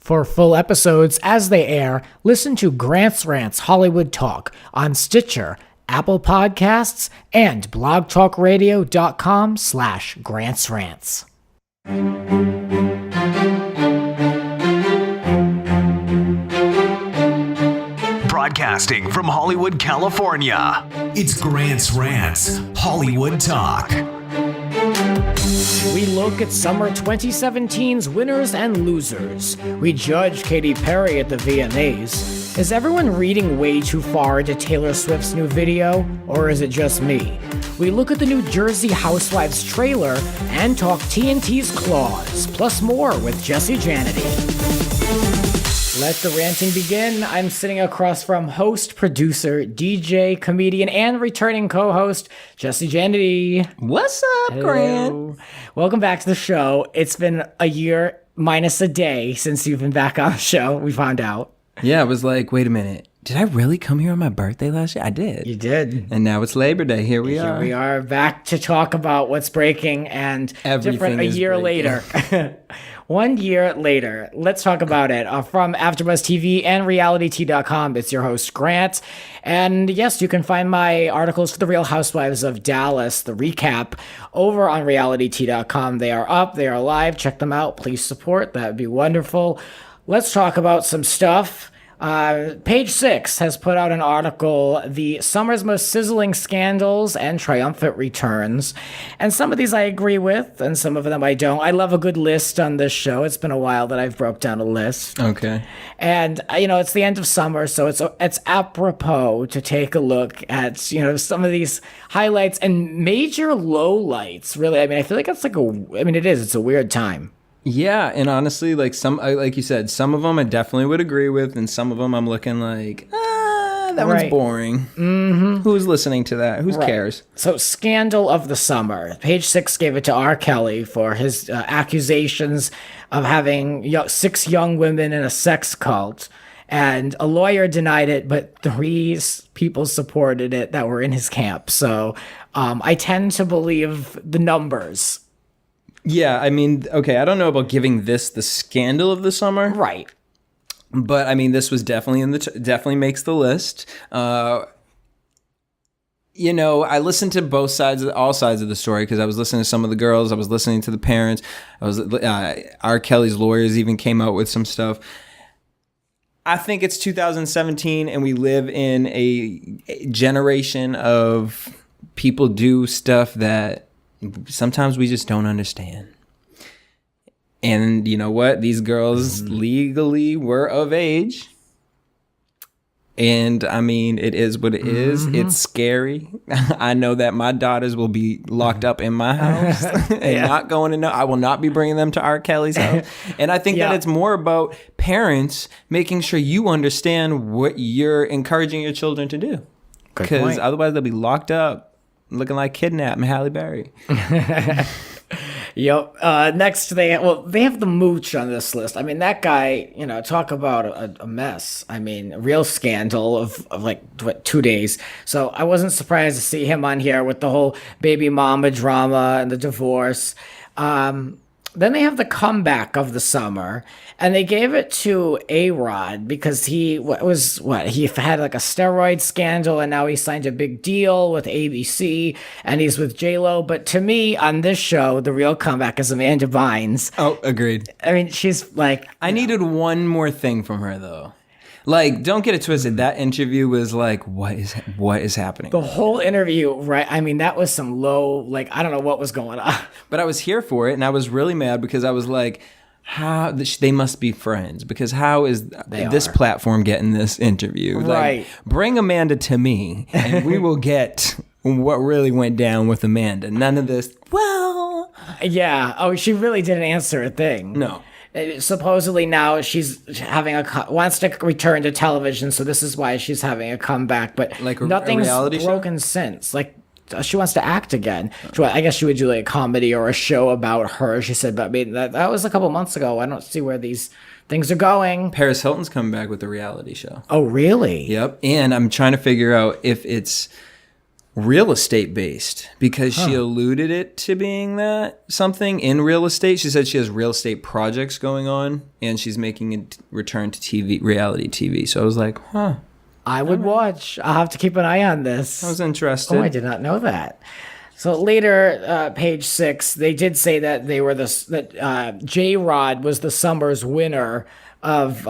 For full episodes as they air, listen to Rants Hollywood Talk on Stitcher, Apple Podcasts, and blogtalkradio.com/GrantsRants. Broadcasting from Hollywood, California, it's Rants Hollywood Talk. We look at summer 2017's winners and losers. We judge Katy Perry at the VMAs. Is everyone reading way too far into Taylor Swift's new video, or is it just me? We look at the new Jersey Housewives trailer and talk TNT's Claws, plus more with Jesse Janedy. Let the ranting begin. I'm sitting across from host, producer, DJ, comedian, and returning co-host, Jesse Janedy. What's up, Hello. Grant? Welcome back to the show. It's been a year minus a day since you've been back on the show, we found out. Yeah, I was like, wait a minute. Did I really come here on my birthday last year? I did. You did. And now it's Labor Day. Here we are. Here we are back to talk about what's breaking and Everything different a is year breaking. later. 1 year later, let's talk about it. From AfterBuzz TV and RealityT.com, it's your host, Grant. And yes, you can find my articles for The Real Housewives of Dallas, the recap, over on RealityT.com. They are up, they are live. Check them out. Please support. That would be wonderful. Let's talk about some stuff. Page 6 has put out an article, The Summer's Most Sizzling Scandals and Triumphant Returns. And some of these I agree with, and some of them I don't. I love a good list on this show. It's been a while that I've broke down a list. Okay. And, it's the end of summer, so it's apropos to take a look at, some of these highlights and major lowlights, really. I mean, I feel like it's it's a weird time. Yeah, and honestly, like you said, some of them I definitely would agree with, and some of them I'm looking like, that one's boring. Mm-hmm. Who's listening to that? Who cares? So, scandal of the summer. Page 6 gave it to R. Kelly for his accusations of having 6 young women in a sex cult. And a lawyer denied it, but 3 people supported it that were in his camp. So, I tend to believe the numbers. Yeah, I mean, okay, I don't know about giving this the scandal of the summer. Right. But I mean, this was definitely definitely makes the list. I listened to all sides of the story because I was listening to some of the girls, I was listening to the parents. R. Kelly's lawyers even came out with some stuff. I think it's 2017 and we live in a generation of people do stuff that sometimes we just don't understand. And you know what? These girls legally were of age. And I mean, it is what it is. It's scary. I know that my daughters will be locked up in my house and not going to know. I will not be bringing them to R. Kelly's house. And I think that it's more about parents making sure you understand what you're encouraging your children to do. Because otherwise they'll be locked up. Looking like kidnapped Halle Berry. Yep. Next, they have the mooch on this list. I mean, that guy, talk about a mess. I mean, a real scandal of 2 days. So I wasn't surprised to see him on here with the whole baby mama drama and the divorce. Then they have the comeback of the summer, and they gave it to RHONJ because he had like a steroid scandal, and now he signed a big deal with ABC, and he's with J-Lo. But to me, on this show, the real comeback is Amanda Bynes. Oh, agreed. I mean, she's like... I needed one more thing from her, though. Like, don't get it twisted. That interview was like, what is happening? The whole interview, right? I mean, that was some low, I don't know what was going on. But I was here for it, and I was really mad because I was like, how they must be friends, because how is this platform getting this interview? Right. Bring Amanda to me, and we will get what really went down with Amanda. None of this, well... Yeah. Oh, she really didn't answer a thing. No. Supposedly now she's having wants to return to television, so this is why she's having a comeback. But nothing's broken since. She wants to act again. I guess she would do a comedy or a show about her. She said, but I mean that was a couple months ago. I don't see where these things are going. Paris Hilton's coming back with a reality show. Oh, really? Yep. And I'm trying to figure out if it's real estate based because she alluded it to being that something in real estate. She said she has real estate projects going on and she's making a return to TV, reality TV. So I was like, I would watch. I'll have to keep an eye on this. I was interested. Oh, I did not know that. So later, page 6, they did say that they were J-Rod was the summer's winner of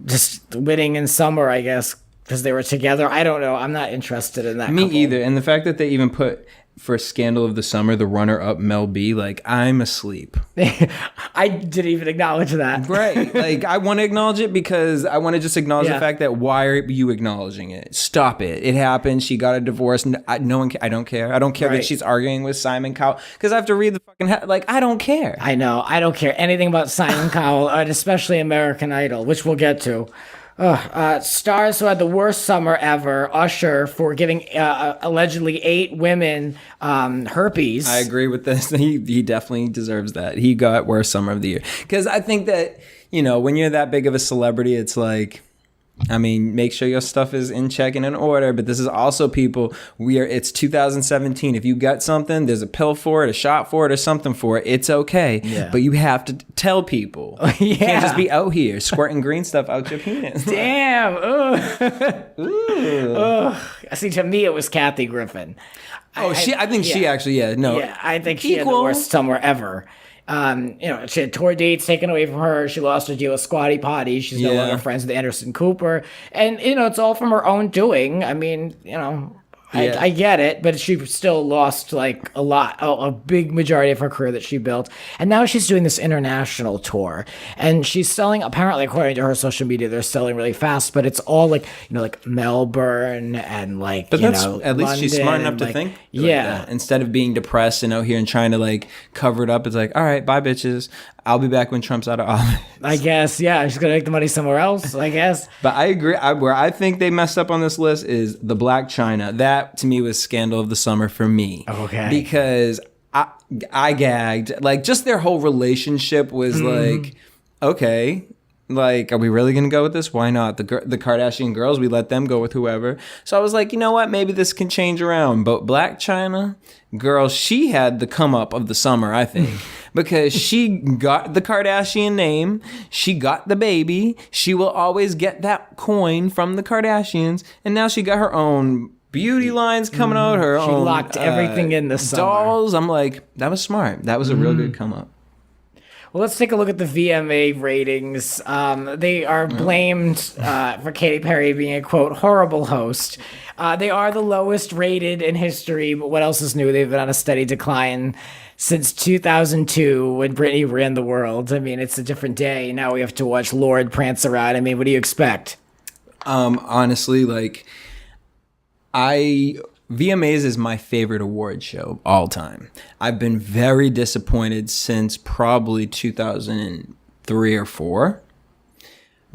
just winning in summer, I guess, because they were together. I don't know. I'm not interested in that. Me couple. either. And the fact that they even put for Scandal of the Summer, the runner-up Mel B, like, I'm asleep. I didn't even acknowledge that. Right. Like, I want to acknowledge it because I want to just acknowledge the fact that why are you acknowledging it? Stop it. It happened. She got a divorce. I don't care. I don't care that she's arguing with Simon Cowell because I have to read the fucking I don't care. I know. I don't care anything about Simon Cowell, and especially American Idol, which we'll get to. Stars who had the worst summer ever. Usher for giving allegedly 8 women herpes. I agree with this. He definitely deserves that. He got worst summer of the year. Because I think that, when you're that big of a celebrity, it's like, I mean, make sure your stuff is in check and in order. But this is also people, it's 2017. If you got something, there's a pill for it, a shot for it, or something for it. It's okay. Yeah. But you have to tell people. You can't just be out here squirting green stuff out your penis. Damn. Ugh. See, to me, it was Kathy Griffin. I think she actually, Yeah, I think she had the worst summer ever. She had tour dates taken away from her. She lost her deal with Squatty Potty. She's no longer friends with Anderson Cooper. And, it's all from her own doing. I mean, I get it, but she still lost like a big majority of her career that she built. And now she's doing this international tour and she's selling, apparently, according to her social media, they're selling really fast, but it's all like Melbourne and at least London, she's smart enough to think that. Instead of being depressed and out here and trying to cover it up, it's like, all right, bye bitches. I'll be back when Trump's out of office. I guess, yeah. She's going to make the money somewhere else, I guess. But I agree. Where I think they messed up on this list is the Blac Chyna. That, to me, was Scandal of the Summer for me. Okay. Because I gagged. Just their whole relationship was okay. Are we really going to go with this? Why not? The Kardashian girls, we let them go with whoever. So I was like, you know what? Maybe this can change around. But Blac Chyna, girl, she had the come up of the summer, I think. Because she got the Kardashian name. She got the baby. She will always get that coin from the Kardashians. And now she got her own beauty lines coming out. Her own. She locked everything in the summer. Dolls. I'm like, that was smart. That was a real good come up. Well, let's take a look at the VMA ratings. They are blamed for Katy Perry being a, quote, horrible host. They are the lowest rated in history, but what else is new? They've been on a steady decline since 2002 when Britney ran the world. I mean, it's a different day. Now we have to watch Lorde prance around. I mean, what do you expect? Honestly, VMAs is my favorite award show of all time. I've been very disappointed since probably 2003 or 4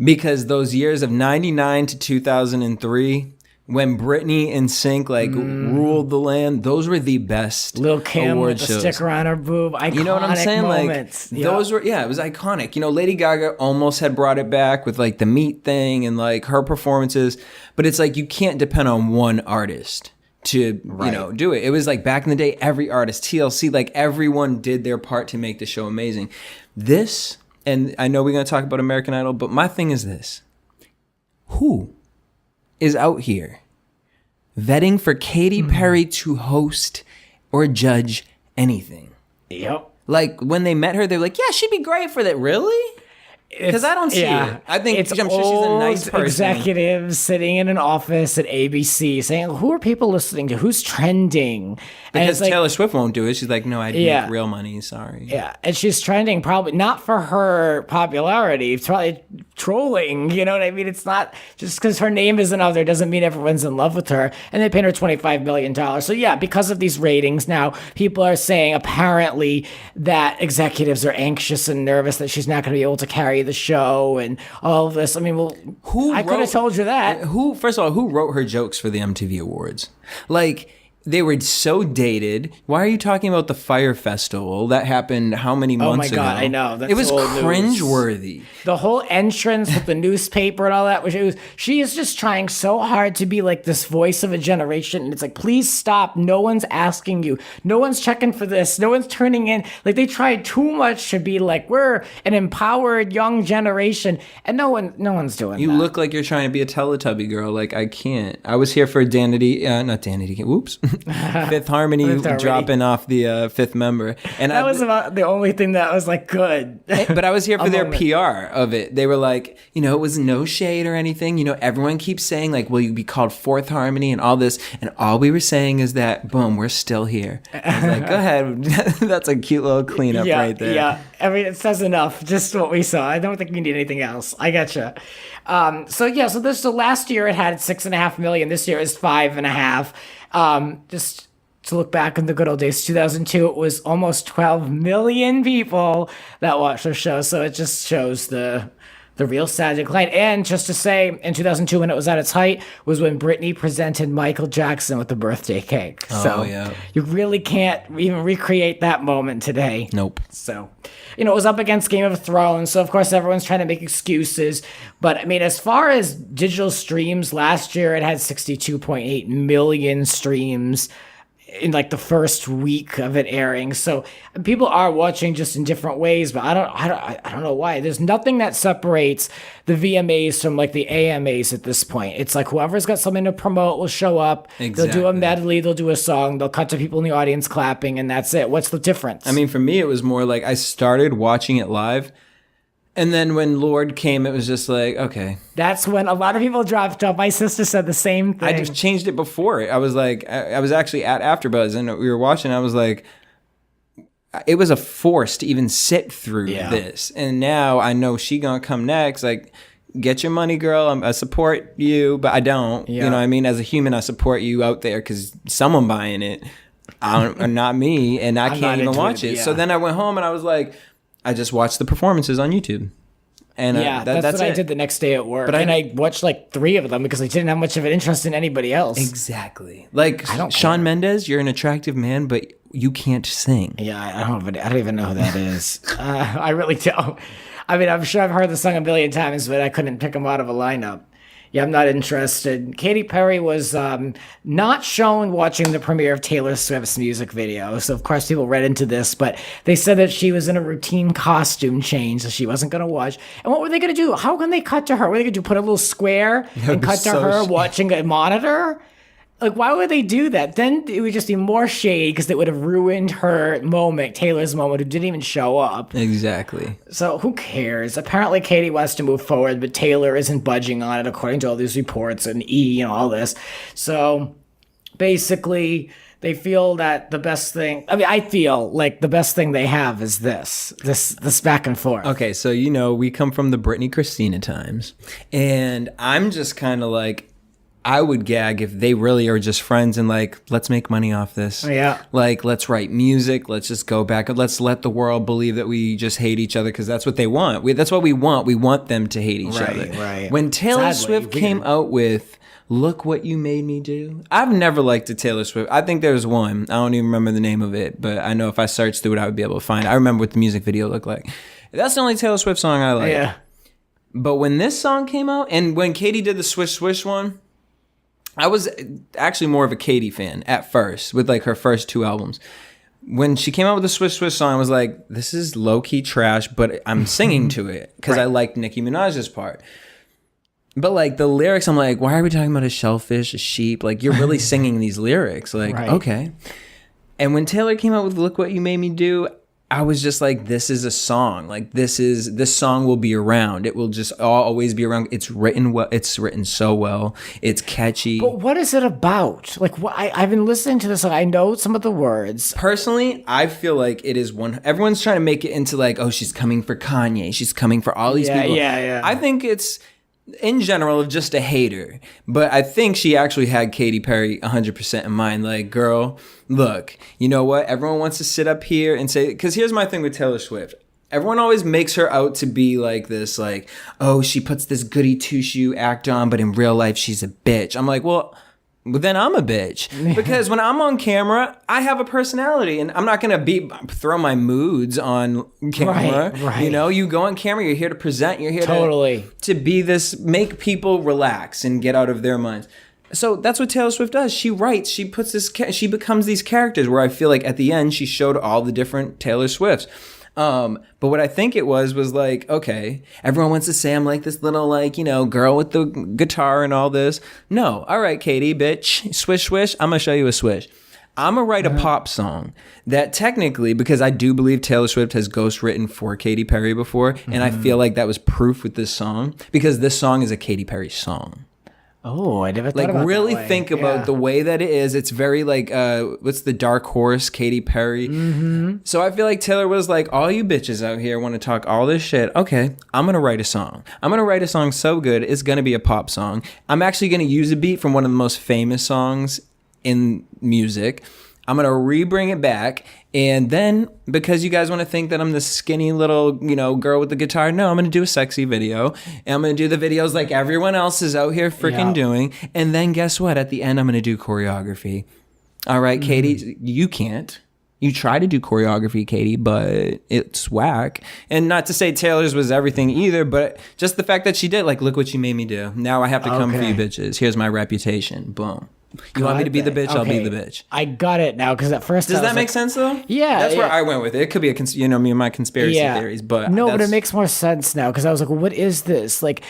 because those years of 99 to 2003 when Britney and Sync ruled the land, those were the best Lil' Kim award with the shows. sticker on her boob, iconic you know what I'm saying? Moments. Those were, it was iconic. Lady Gaga almost had brought it back with the meat thing and her performances, but it's you can't depend on one artist to do it. It was back in the day, every artist, TLC, everyone did their part to make the show amazing. This, and I know we're going to talk about American Idol, but my thing is this. Who is out here vetting for Katy Perry to host or judge anything? Yep. When they met her, they're like, yeah, she'd be great for that. Really? Because I don't see it. I think I'm sure she's a nice person. Executives sitting in an office at ABC saying, who are people listening to? Who's trending? Because Taylor Swift won't do it. She's like, no, I make real money. Sorry. Yeah. And she's trending probably not for her popularity. It's probably trolling. You know what I mean? It's not just because her name isn't out there doesn't mean everyone's in love with her. And they paid her $25 million. So yeah, because of these ratings now, people are saying apparently that executives are anxious and nervous that she's not going to be able to carry the show and all of this. I mean, I could have told you that. First of all, who wrote her jokes for the MTV Awards? They were so dated. Why are you talking about the Fire Festival that happened how many months ago? Oh my God, I know. That's it was old news. cringeworthy. The whole entrance with the newspaper and all that, she is just trying so hard to be like this voice of a generation. And it's like, please stop. No one's asking you. No one's checking for this. No one's turning in. Like, they tried too much to be like, we're an empowered young generation. And no one's doing that. You look like you're trying to be a Teletubby girl. Like, I can't. I was here for not Danity. Whoops. Fifth Harmony dropping off the fifth member. And that was about the only thing that was like good. But I was here for their PR of it. They were like, it was no shade or anything. Everyone keeps saying like, will you be called Fourth Harmony and all this? And all we were saying is that, boom, we're still here. I was like, go ahead. That's a cute little cleanup right there. Yeah. I mean, it says enough. Just what we saw. I don't think you need anything else. I gotcha. So last year it had 6.5 million. This year is 5.5. Just to look back in the good old days, 2002, it was almost 12 million people that watched the show. So it just shows the real sad decline. And just to say, in 2002, when it was at its height, was when Britney presented Michael Jackson with the birthday cake. So you really can't even recreate that moment today. Nope. So, it was up against Game of Thrones. So, of course, everyone's trying to make excuses. But, I mean, as far as digital streams, last year it had 62.8 million streams in like the first week of it airing. So people are watching just in different ways, but I don't know why. There's nothing that separates the VMAs from like the AMAs at this point. It's like whoever's got something to promote will show up. Exactly. They'll do a medley, they'll do a song, they'll cut to people in the audience clapping, and that's it. What's the difference? I mean, for me, it was more like I started watching it live. And then when Lorde came, it was just like, okay. That's when a lot of people dropped off. My sister said the same thing. I just changed it before. I was like, I was actually at AfterBuzz, and we were watching. I was like, it was a force to even sit through this. And now I know she gonna come next. Like, get your money, girl. I support you, but I don't. Yeah. You know what I mean? As a human, I support you out there because someone buying it, not me, and I can't even watch it. So then I went home and I was like, I just watched the performances on YouTube. And that's what I did the next day at work. But I watched like 3 of them because I didn't have much of an interest in anybody else. Exactly. Like Shawn Mendes, you're an attractive man, but you can't sing. Yeah, I don't even know who that is. I really don't. I mean, I'm sure I've heard the song a billion times, but I couldn't pick them out of a lineup. Yeah, I'm not interested. Katy Perry was not shown watching the premiere of Taylor Swift's music video. So, of course, people read into this, but they said that she was in a routine costume change, so she wasn't going to watch. And what were they going to do? How can they cut to her? What are they going to do? Put a little square and cut to her watching a monitor? Like, why would they do that? Then it would just be more shade because it would have ruined her moment, Taylor's moment, who didn't even show up. Exactly. So who cares? Apparently Katy wants to move forward, but Taylor isn't budging on it according to all these reports and all this. So basically they feel that the best thing, I feel like the best thing they have is this back and forth. Okay, so we come from the Britney Christina times, and I'm just kind of like, I would gag if they really are just friends and like, let's make money off this. Yeah. Like, let's write music. Let's just go back. Let's let the world believe that we just hate each other because that's what they want. That's what we want. We want them to hate each other. Right. When Taylor Swift came out with Look What You Made Me Do, I've never liked a Taylor Swift. I think there's one. I don't even remember the name of it, but I know if I searched through it, I would be able to find it. I remember what the music video looked like. That's the only Taylor Swift song I like. Yeah. But when this song came out, and when Katy did the Swish Swish one, I was actually more of a Katy fan at first with like her first 2 albums. When she came out with the Swish Swish song, I was like, this is low-key trash, but I'm singing to it because I liked Nicki Minaj's part. But like the lyrics, I'm like, why are we talking about a shellfish, a sheep? Like, you're really singing these lyrics. Like, okay. And when Taylor came out with Look What You Made Me Do, I was just like, this is a song. Like, this song will be around. It will just always be around. It's written well. It's written so well. It's catchy. But what is it about? Like, I've been listening to this song. I know some of the words. Personally, I feel like it is one. Everyone's trying to make it into like, oh, she's coming for Kanye. She's coming for all these people. Yeah. I think it's, in general, just a hater. But I think she actually had Katy Perry 100% in mind. Like, girl, look, you know what? Everyone wants to sit up here and say, because here's my thing with Taylor Swift. Everyone always makes her out to be like this, like, oh, she puts this goody two-shoe act on, but in real life, she's a bitch. I'm like, well, well, then I'm a bitch. Because when I'm on camera, I have a personality, and I'm not gonna throw my moods on camera. Right. You know, you go on camera, you're here to present, you're here Totally. to be this, make people relax and get out of their minds. So that's what Taylor Swift does. She writes, she puts this, she becomes these characters where I feel like at the end she showed all the different Taylor Swifts. But what I think it was like, okay, everyone wants to say I'm like this little, like, you know, girl with the guitar and all this. No. All right, Katy, bitch, swish, swish. I'm going to show you a swish. I'm going to write a pop song that technically, because I do believe Taylor Swift has ghost written for Katy Perry before. And I feel like that was proof with this song, because this song is a Katy Perry song. Oh, I never thought Like, about really that way. think about the way that it is. It's very like, what's the dark horse, Katy Perry. So I feel like Taylor was like, all you bitches out here want to talk all this shit. Okay, I'm going to write a song. I'm going to write a song so good, it's going to be a pop song. I'm actually going to use a beat from one of the most famous songs in music. I'm going to re-bring it back. And then, because you guys want to think that I'm this skinny little, you know, girl with the guitar, no, I'm going to do a sexy video. And I'm going to do the videos like everyone else is out here freaking doing. And then guess what? At the end, I'm going to do choreography. All right, Katy, you can't. You try to do choreography, Katy, but it's whack. And not to say Taylor's was everything either, but just the fact that she did, like, look what you made me do. Now I have to come for you bitches. Here's my reputation. Boom. You want me to be the bitch? Okay. I'll be the bitch. I got it now, because at first does that make sense though? Yeah, that's where I went with it. It could be me and my conspiracy theories, but no, but it makes more sense now, because I was like, well, what is this? Like,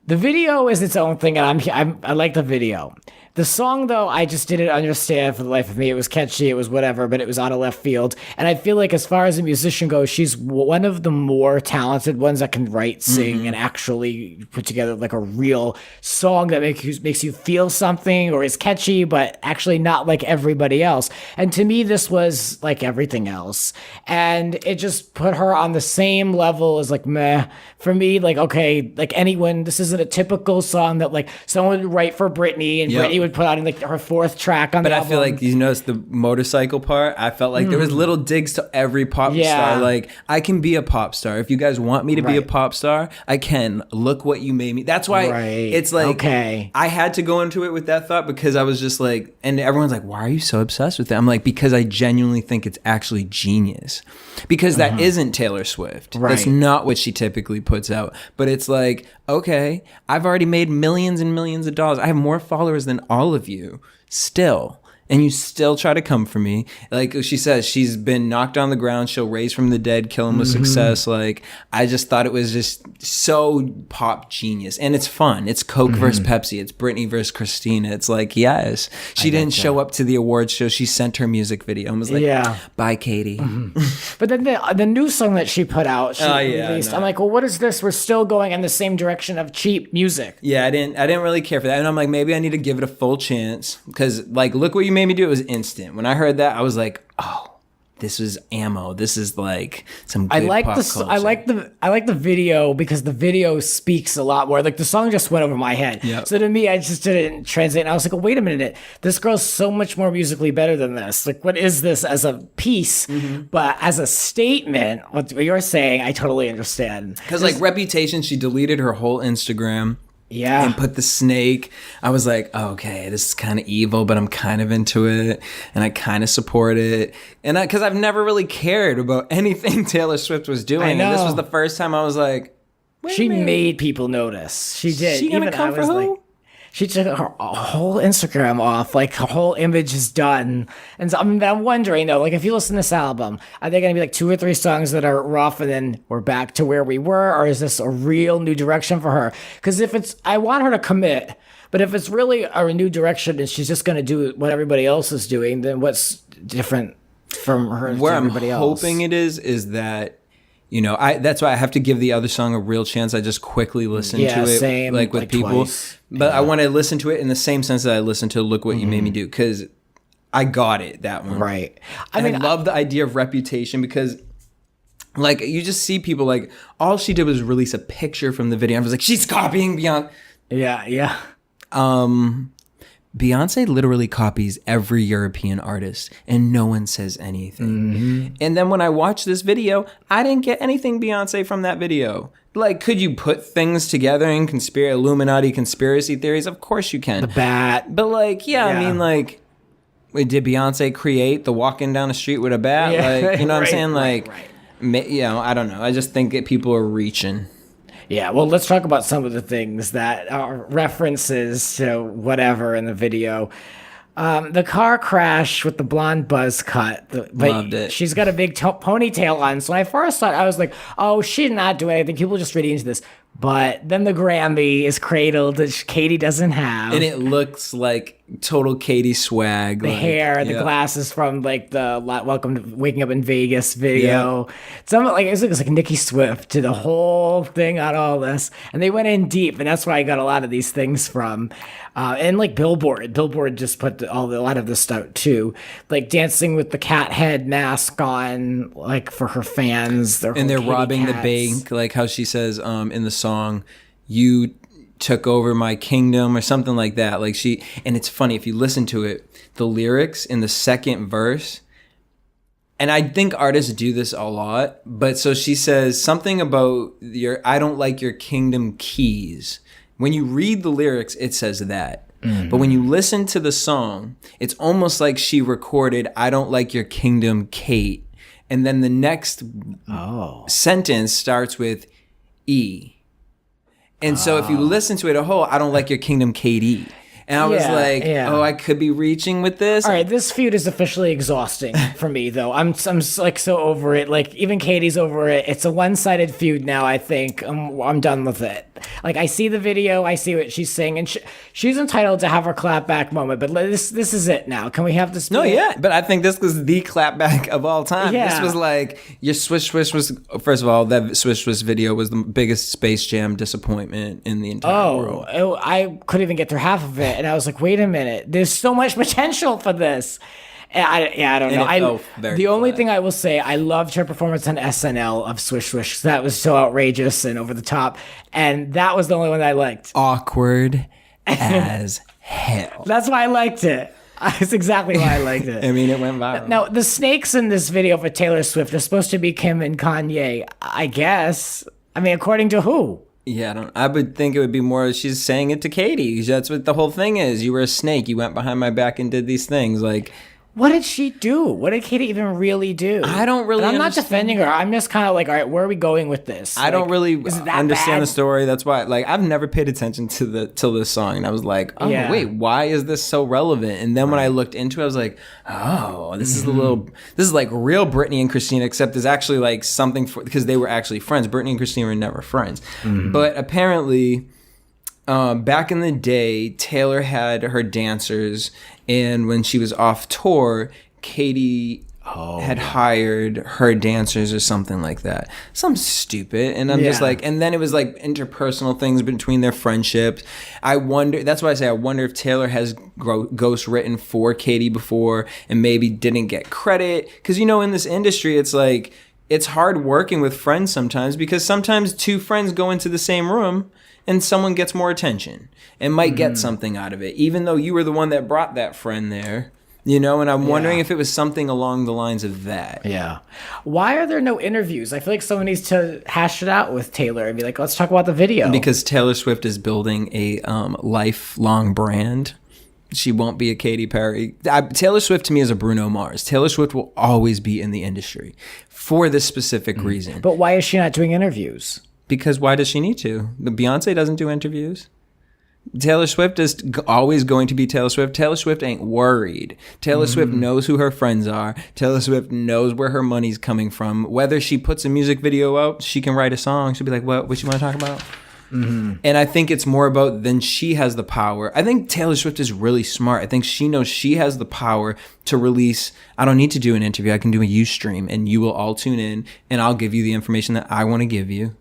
the video is its own thing, and I like the video. The song, though, I just didn't understand for the life of me. It was catchy, it was whatever, but it was out of left field. And I feel like as far as a musician goes, she's one of the more talented ones that can write, sing, and actually put together like a real song that makes you feel something, or is catchy, but actually not like everybody else. And to me, this was like everything else. And it just put her on the same level as like, meh. For me, like, okay, like anyone, this isn't a typical song that like someone would write for Britney, and Britney would put out in like her fourth track on the album. But I feel like, you notice the motorcycle part, I felt like there was little digs to every pop star. Like, I can be a pop star. If you guys want me to be a pop star, I can. Look what you made me. That's why it's like, I had to go into it with that thought, because I was just like, and everyone's like, why are you so obsessed with that? I'm like, because I genuinely think it's actually genius. Because that isn't Taylor Swift. That's not what she typically puts out. But it's like, okay, I've already made millions and millions of dollars. I have more followers than all of you still. And you still try to come for me. Like she says, she's been knocked on the ground. She'll raise from the dead, kill him with success. Like, I just thought it was just so pop genius. And it's fun. It's Coke versus Pepsi. It's Britney versus Christina. It's like, yes. She didn't show up to the awards show. She sent her music video and was like, bye, Katy. But then the new song that she put out, she released, I'm like, well, what is this? We're still going in the same direction of cheap music. Yeah, I didn't really care for that. And I'm like, maybe I need to give it a full chance. Because, like, look what you made me do. It was instant. When I heard that, I was like, oh, this is ammo. This is like some good pop culture. I like the video, because the video speaks a lot more. Like, the song just went over my head. Yep. So to me, I just didn't translate. And I was like, oh, wait a minute. This girl's so much more musically better than this. Like, what is this as a piece? But as a statement, what you're saying, I totally understand. Because like Reputation, she deleted her whole Instagram. Yeah. And put the snake. I was like, okay, this is kind of evil, but I'm kind of into it. And I kind of support it. And because I've never really cared about anything Taylor Swift was doing. I know. And this was the first time I was like, she made people notice. She did. She gonna come for who? Like, she took her whole Instagram off. Like, her whole image is done. And so I'm wondering, though, like, if you listen to this album, are there going to be like 2 or 3 songs that are rough and then we're back to where we were? Or is this a real new direction for her? Because if it's, I want her to commit. But if it's really a new direction and she's just going to do what everybody else is doing, then what's different from her to everybody else? Where I'm hoping it is that, you know, that's why I have to give the other song a real chance. I just quickly listen to it, same, like with people. Twice. But I want to listen to it in the same sense that I listened to Look What You Made Me Do, because I got it, that one. Right. I love the idea of Reputation, because like, you just see people like, all she did was release a picture from the video. I was like, she's copying Beyonce. Yeah. Beyonce literally copies every European artist, and no one says anything. And then when I watched this video, I didn't get anything Beyonce from that video. Like, could you put things together in Illuminati conspiracy theories? Of course you can. The bat. But like, I mean, like, wait, did Beyonce create the walking down the street with a bat? Yeah. Like, you know what I'm Right, saying? Like, right. You know, I don't know. I just think that people are reaching. Yeah, well, let's talk about some of the things that are references to whatever in the video. The car crash with the blonde buzz cut. Loved it. She's got a big ponytail on. So when I first saw it, I was like, oh, she's not doing anything. People are just reading into this. But then the Grammy is cradled that Katy doesn't have. And it looks like total Katy swag. The hair, the glasses from like the Welcome to Waking Up in Vegas video. Some like it looks like Nicki Swift to the whole thing on all this. And they went in deep, and that's where I got a lot of these things from. And like Billboard just put a lot of this stuff too, like dancing with the cat head mask on, like for her fans. And they're robbing the bank, like how she says in the song, "You took over my kingdom" or something like that. Like and it's funny if you listen to it, the lyrics in the second verse. And I think artists do this a lot, but so she says something about I don't like your kingdom keys. When you read the lyrics, it says that. But when you listen to the song, it's almost like she recorded, "I don't like your kingdom, Kate." And then the next sentence starts with E. And so if you listen to it a whole, "I don't like your kingdom, Katie." And I was like, oh, I could be reaching with this. All right, this feud is officially exhausting for me, though. I'm like so over it. Like even Katie's over it. It's a one-sided feud now. I think I'm done with it. Like I see the video, I see what she's saying, and she's entitled to have her clapback moment. But this is it now. Can we have this? No, yeah, but I think this was the clapback of all time. Yeah. This was like your Swish Swish was. First of all, that Swish Swish video was the biggest Space Jam disappointment in the entire world. I couldn't even get through half of it, and I was like, wait a minute, there's so much potential for this. And I don't know. The only thing I will say, I loved her performance on SNL of Swish Swish. That was so outrageous and over the top, and that was the only one I liked. Awkward as hell. That's why I liked it. That's exactly why I liked it. I mean, it went viral. Now, the snakes in this video for Taylor Swift are supposed to be Kim and Kanye, I guess. I mean, according to who? Yeah, I would think it would be more she's saying it to Katy. That's what the whole thing is. You were a snake. You went behind my back and did these things. Like, what did she do? What did Katy even really do? I don't really I'm not defending her. I'm just kind of like, all right, where are we going with this? I don't really understand bad? the story. That's why, like, I've never paid attention to till this song, and I was like, oh wait, why is this so relevant? And then when I looked into it, I was like, oh, this is this is like real Britney and Christina, except there's actually like something because they were actually friends. Britney and Christina were never friends, but apparently. Back in the day, Taylor had her dancers, and when she was off tour, Katy had hired her dancers or something like that. Something stupid. And I'm just like, and then it was like interpersonal things between their friendships. That's why I say I wonder if Taylor has ghost written for Katy before and maybe didn't get credit. Because, you know, in this industry, it's like, it's hard working with friends sometimes because sometimes two friends go into the same room and someone gets more attention and might get something out of it, even though you were the one that brought that friend there, you know? And I'm wondering if it was something along the lines of that. Yeah. Why are there no interviews? I feel like someone needs to hash it out with Taylor and be like, let's talk about the video. Because Taylor Swift is building a lifelong brand. She won't be a Katy Perry. Taylor Swift to me is a Bruno Mars. Taylor Swift will always be in the industry for this specific reason. But why is she not doing interviews? Because why does she need to? Beyonce doesn't do interviews. Taylor Swift is always going to be Taylor Swift. Taylor Swift ain't worried. Taylor Swift knows who her friends are. Taylor Swift knows where her money's coming from. Whether she puts a music video out, she can write a song. She'll be like, what you want to talk about? And I think it's more about then she has the power. I think Taylor Swift is really smart. I think she knows she has the power to release, I don't need to do an interview. I can do a Ustream and you will all tune in and I'll give you the information that I want to give you.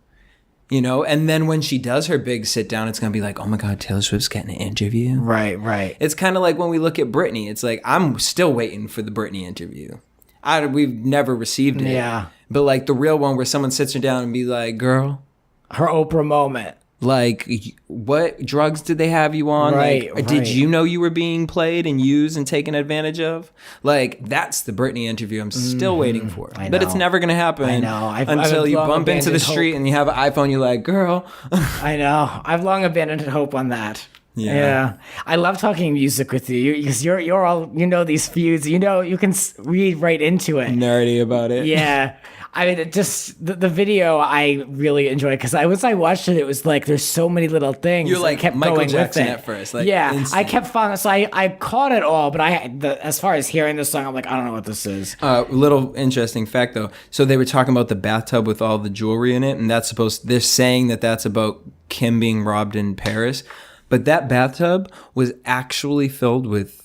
You know, and then when she does her big sit down, it's going to be like, oh my God, Taylor Swift's getting an interview. Right. It's kind of like when we look at Britney. It's like, I'm still waiting for the Britney interview. We've never received it. Yeah. But like the real one where someone sits her down and be like, girl. Her Oprah moment. Like, what drugs did they have you on? Right, like, did right. you know you were being played and used and taken advantage of? Like, that's the Britney interview I'm still waiting for. I But it's know. never going to happen I know. I've until you long bump into the abandoned street hope. and you have an iPhone. You're like, girl. I know. I've long abandoned hope on that. Yeah. I love talking music with you because you're all, you know, these feuds, you know, you can read right into it. Nerdy about it. Yeah. I mean, it just the video I really enjoyed because I watched it, it was like there's so many little things. You're I like kept Michael going Jackson with it. at first, like, yeah, I instant. kept following. So I caught it all, but as far as hearing the song, I'm like, I don't know what this is. Little interesting fact though. So they were talking about the bathtub with all the jewelry in it, and they're saying that that's about Kim being robbed in Paris. But that bathtub was actually filled with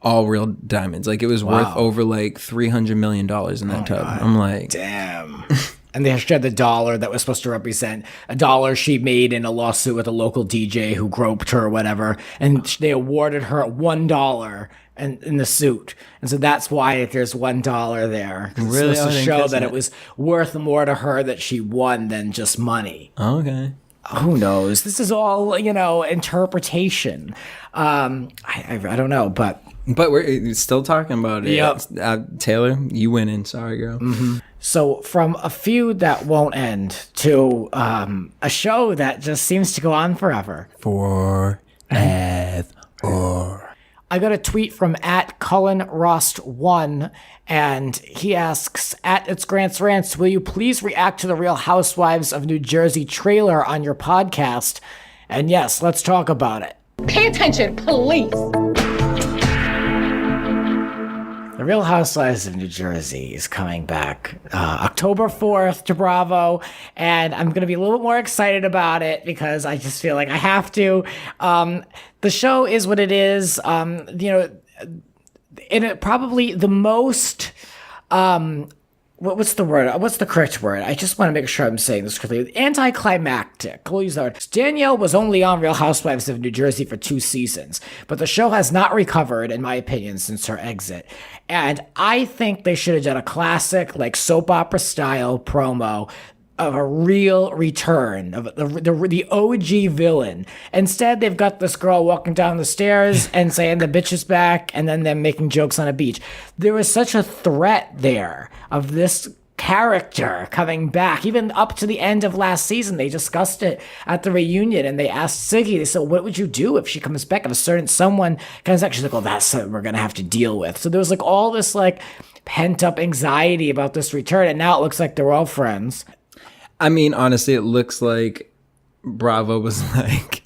all real diamonds. Like, it was worth over like $300 million in that tub. God. I'm like, Damn. And they shared the dollar that was supposed to represent a dollar she made in a lawsuit with a local DJ who groped her or whatever. And they awarded her $1 in the suit. And so that's why there's $1 there. It's Really? supposed I to didn't show catch that that. it was worth more to her that she won than just money. okay. Who knows? This is all, you know, interpretation. I don't know, but But we're still talking about it. Yep. Taylor, you winning. Sorry, girl. so from a feud that won't end to a show that just seems to go on forever. I got a tweet from @CullenRost1, and he asks, @It's Grant's Rants, will you please react to the Real Housewives of New Jersey trailer on your podcast? And yes, let's talk about it. Pay attention, please. The Real Housewives of New Jersey is coming back October 4th to Bravo, and I'm going to be a little bit more excited about it because I just feel like I have to. The show is what it is. You know, in it probably the most what's the word? What's the correct word? I just want to make sure I'm saying this correctly. Anticlimactic. We'll use that word. Danielle was only on Real Housewives of New Jersey for 2 seasons, but the show has not recovered, in my opinion, since her exit. And I think they should have done a classic, like soap opera style promo of a real return of the OG villain. Instead, they've got this girl walking down the stairs and saying the bitch is back, and then them making jokes on a beach. There was such a threat there of this character coming back. Even up to the end of last season, they discussed it at the reunion, and they asked Siggy, they said, what would you do if she comes back? If a certain someone comes back, she's like, well, that's something we're going to have to deal with. So there was like all this like pent up anxiety about this return, and now it looks like they're all friends. I mean, honestly, it looks like Bravo was like,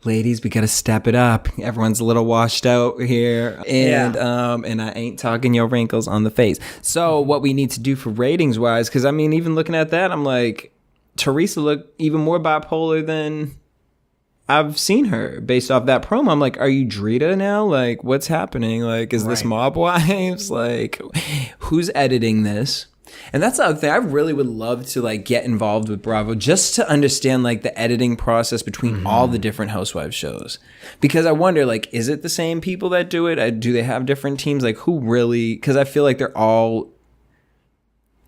ladies, we gotta step it up. Everyone's a little washed out here, and and I ain't talking your wrinkles on the face. So what we need to do for ratings wise, because I mean, even looking at that, I'm like, Teresa looked even more bipolar than I've seen her based off that promo. I'm like, are you Drita now? Like, what's happening? Like, is this Mob Wives? Like, who's editing this? And that's the other thing. I really would love to like get involved with Bravo just to understand like the editing process between all the different Housewives shows. Because I wonder, like, is it the same people that do it? Do they have different teams? Like, who really? Because I feel like they're all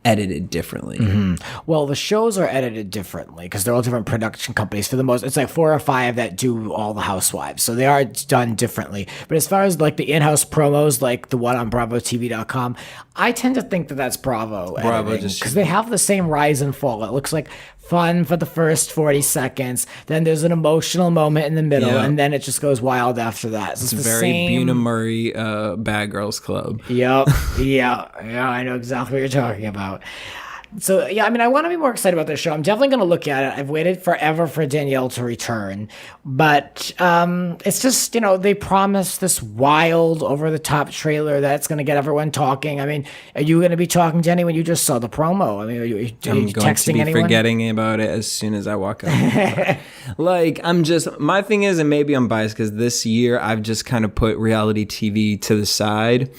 edited differently. Well, the shows are edited differently because they're all different production companies. For the most, it's like 4 or 5 that do all the Housewives, so they are done differently. But as far as like the in-house promos, like the one on BravoTV.com, I tend to think that that's Bravo just- because they have the same rise and fall. It looks like fun for the first 40 seconds, then there's an emotional moment in the middle, Yeah. and then it just goes wild after that. So It's the very same. Buna Murray Bad Girls Club. Yep. Yeah, I know exactly what you're talking about. So, yeah, I mean, I want to be more excited about this show. I'm definitely going to look at it. I've waited forever for Danielle to return. But it's just, you know, they promised this wild, over-the-top trailer that's going to get everyone talking. I mean, are you going to be talking to anyone? You just saw the promo. I mean, are you I'm texting going to be anyone? forgetting about it as soon as I walk out. Like, my thing is, and maybe I'm biased because this year I've just kind of put reality TV to the side.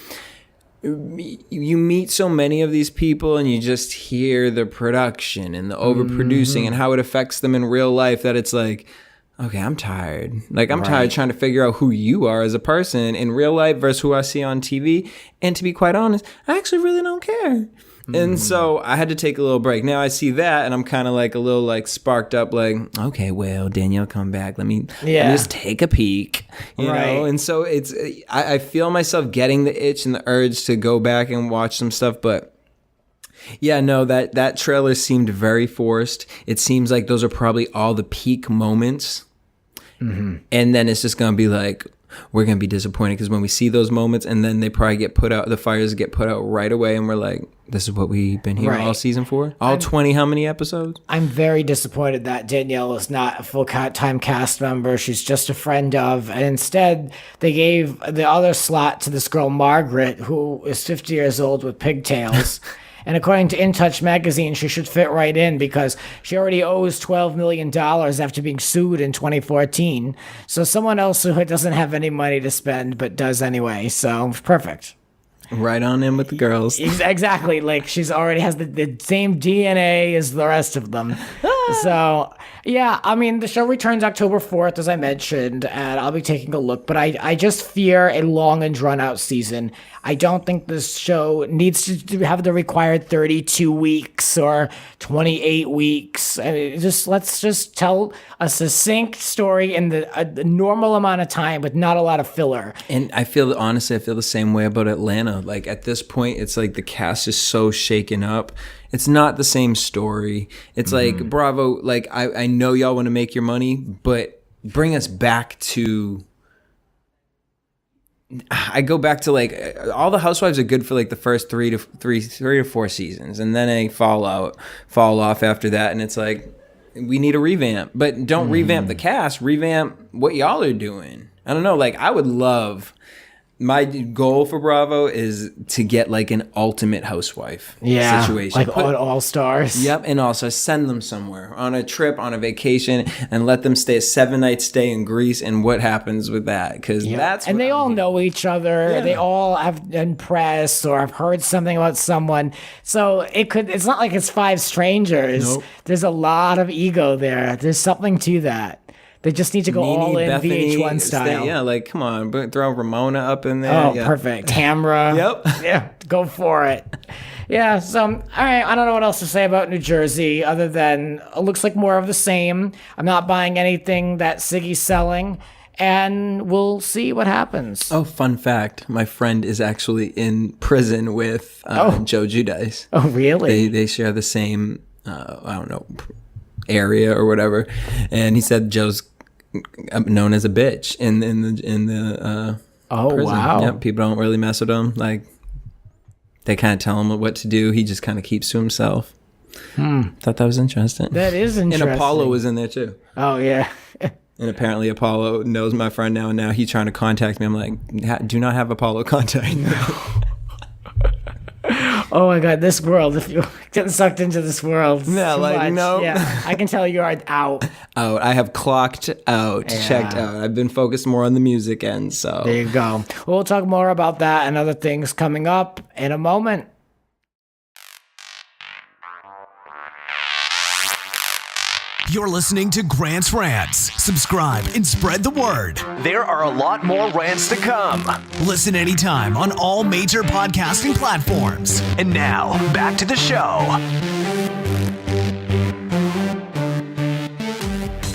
You meet so many of these people and you just hear the production and the overproducing and how it affects them in real life that it's like, okay, I'm tired. Like, I'm tired trying to figure out who you are as a person in real life versus who I see on TV. And to be quite honest, I actually really don't care. And so I had to take a little break. Now I see that and I'm kind of like a little like sparked up, like, okay, well, Danielle come back. Let me just take a peek, you know? And so I feel myself getting the itch and the urge to go back and watch some stuff, but yeah, no, that trailer seemed very forced. It seems like those are probably all the peak moments. And then it's just going to be like, we're going to be disappointed because when we see those moments and then they probably get put out, the fires get put out right away. And we're like, this is what we've been here all season for? All 20, how many episodes? I'm very disappointed that Danielle is not a full-time cast member. She's just a friend of. And instead, they gave the other slot to this girl, Margaret, who is 50 years old with pigtails. And according to In Touch magazine, she should fit right in because she already owes $12 million after being sued in 2014. So someone else who doesn't have any money to spend but does anyway. So perfect. Right on in with the girls. Exactly. Like she's already has the same DNA as the rest of them. So yeah, I mean, the show returns October 4th, as I mentioned, and I'll be taking a look. But I just fear a long and drawn out season. I don't think this show needs to have the required 32 weeks or 28 weeks. I mean, let's just tell a succinct story in the normal amount of time with not a lot of filler. And honestly, I feel the same way about Atlanta. Like at this point, it's like the cast is so shaken up. It's not the same story. It's like, Bravo, like I know y'all want to make your money, but bring us back to... I go back to like all the Housewives are good for like the first three to four seasons, and then they fall off after that, and it's like we need a revamp. But don't revamp the cast, revamp what y'all are doing. I don't know. Like I would love. My goal for Bravo is to get like an ultimate housewife situation. Like all stars. Yep, and also send them somewhere on a trip, on a vacation, and let them stay a 7-night stay in Greece. And what happens with that? Because that's and they all know each other. Yeah. They all have been press or have heard something about someone. So it's not like it's five strangers. Nope. There's a lot of ego there. There's something to that. They just need to go all in Bethany, VH1 style. Yeah, like, come on, throw Ramona up in there. Oh, perfect. Tamra. Yep. Yeah, go for it. Yeah, so, all right, I don't know what else to say about New Jersey other than it looks like more of the same. I'm not buying anything that Siggy's selling, and we'll see what happens. Oh, fun fact. My friend is actually in prison with Joe Giudice. Oh, really? They share the same, I don't know, area or whatever. And he said Joe's known as a bitch in the prison. Wow. Yep, people don't really mess with him. Like they kind of tell him what to do. He just kind of keeps to himself. Thought that was interesting. That is interesting. And Apollo was in there too. Oh yeah. And apparently Apollo knows my friend now, and now he's trying to contact me. I'm like, do not have Apollo contact me. Oh my God, this world. If you're getting sucked into this world. Yeah, like, much. no. Yeah, I can tell you are out. Out. I have clocked out, checked out. I've been focused more on the music end, so. There you go. We'll talk more about that and other things coming up in a moment. You're listening to Grant's Rants. Subscribe and spread the word. There are a lot more rants to come. Listen anytime on all major podcasting platforms. And now, back to the show.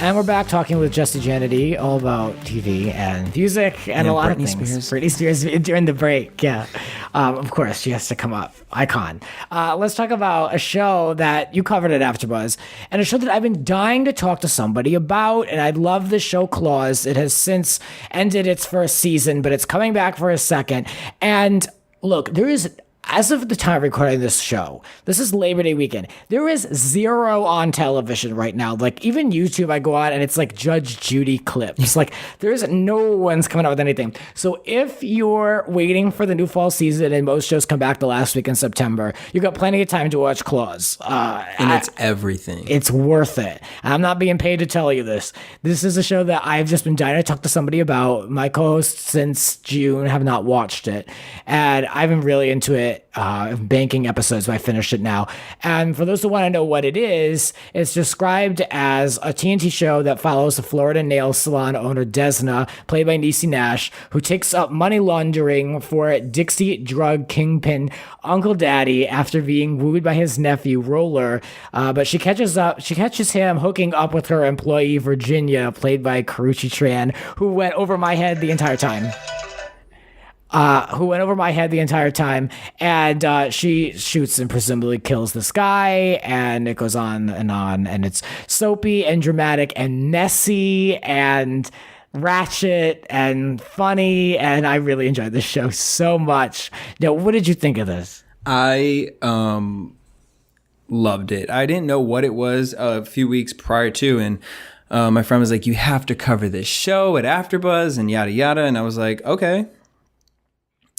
And we're back talking with Jesse Janedy all about TV and music and a lot Britney of things. Spears. Britney Spears during the break, yeah. Of course, she has to come up. Icon. Let's talk about a show that you covered at AfterBuzz, and a show that I've been dying to talk to somebody about, and I love the show Claws. It has since ended its first season, but it's coming back for a second. And look, there is... As of the time of recording this show, this is Labor Day weekend. There is zero on television right now. Like even YouTube, I go on and it's like Judge Judy clips. Like there's no one's coming out with anything. So if you're waiting for the new fall season and most shows come back the last week in September, you've got plenty of time to watch Claws. And it's everything. It's worth it. I'm not being paid to tell you this. This is a show that I've just been dying to talk to somebody about. My co-hosts since June have not watched it, and I've been really into it. it, banking episodes, but I finished it now. And for those who want to know what it is, it's described as a TNT show that follows the Florida nail salon owner Desna, played by Niecy Nash, who takes up money laundering for Dixie drug kingpin Uncle Daddy after being wooed by his nephew Roller. But she catches him hooking up with her employee Virginia, played by Karrueche Tran, who went over my head the entire time. And she shoots and presumably kills this guy, and it goes on, and it's soapy and dramatic and messy and ratchet and funny, and I really enjoyed this show so much. Now, what did you think of this? I loved it. I didn't know what it was a few weeks prior to, and my friend was like, "You have to cover this show at AfterBuzz and yada yada," and I was like, "Okay,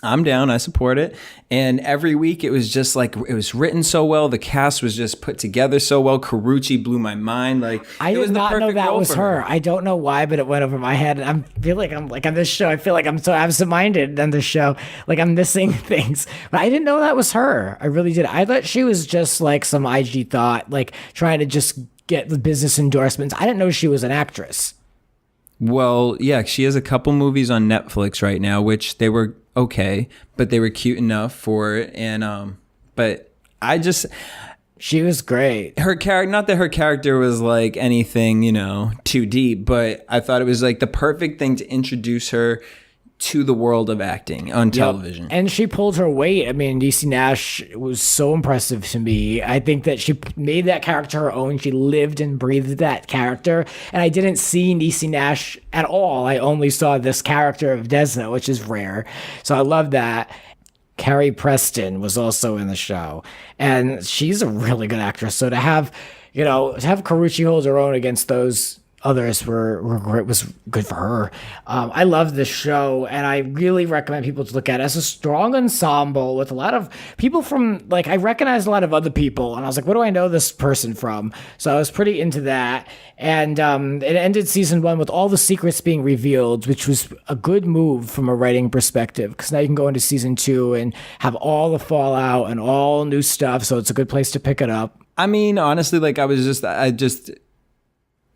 I'm down. I support it." And every week it was just like, it was written so well. The cast was just put together so well. Karrueche blew my mind. Like, I did not know that was her. I don't know why, but it went over my head. And I feel like I'm like on this show. I feel like I'm so absent-minded on this show. Like I'm missing things. But I didn't know that was her. I really did. I thought she was just like some IG thought, like trying to just get the business endorsements. I didn't know she was an actress. Well, yeah, she has a couple movies on Netflix right now, which they were okay, but they were cute enough for it. And but she was great. Her character, not that her character was like anything, too deep, but I thought it was like the perfect thing to introduce her to the world of acting on television. And she pulled her weight. I mean, Niecy Nash was so impressive to me. I think that she made that character her own. She lived and breathed that character. And I didn't see Niecy Nash at all. I only saw this character of Desna, which is rare. So I love that. Carrie Preston was also in the show. And she's a really good actress. So to have Karrueche hold her own against those others was good for her. I love this show, and I really recommend people to look at it. It's a strong ensemble with a lot of people from, like, I recognized a lot of other people, and I was like, what do I know this person from? So I was pretty into that. And it ended season 1 with all the secrets being revealed, which was a good move from a writing perspective, because now you can go into season 2 and have all the fallout and all new stuff. So it's a good place to pick it up. I mean, honestly, like